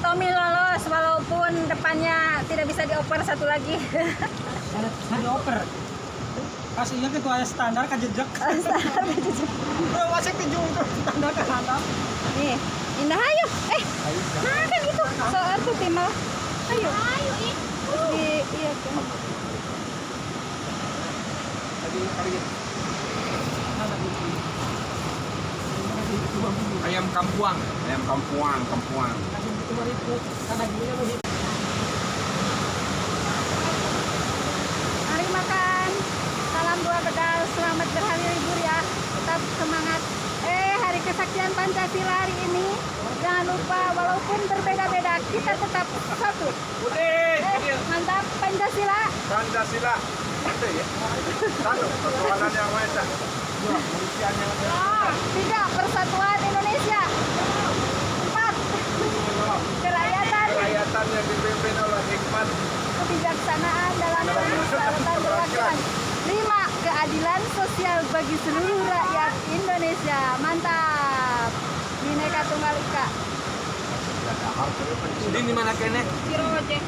Tommy lolos walaupun depannya tidak bisa dioper satu lagi. Saya dioper. Kasihnya ke tuanya standar kan jejak. Udah masih kejung tuh standar kan ada. Nih, indah ayo. Nah kan itu soal tuh timal. Ayo. Iya kan. Ayam kampuang. Ayam kampuang. Mari makan. Salam dua bedal. Selamat berhari libur ya. Tetap semangat. Hari kesaktian Pancasila hari ini. Jangan lupa walaupun berbeda-beda kita tetap satu. Mantap Pancasila. Pancasila. Itu ya. Satu persoalan yang mana? Dua, kemanusiaan yang ada. 3. Persatuan Indonesia. 4. Kerakyatan yang dipimpin oleh hikmat. Kebijaksanaan dalam permusyawaratan perwakilan. 5. Keadilan sosial bagi seluruh rakyat Indonesia. Mantap. Bhinneka Tunggal Ika. Ini di mana kene? Ciroje.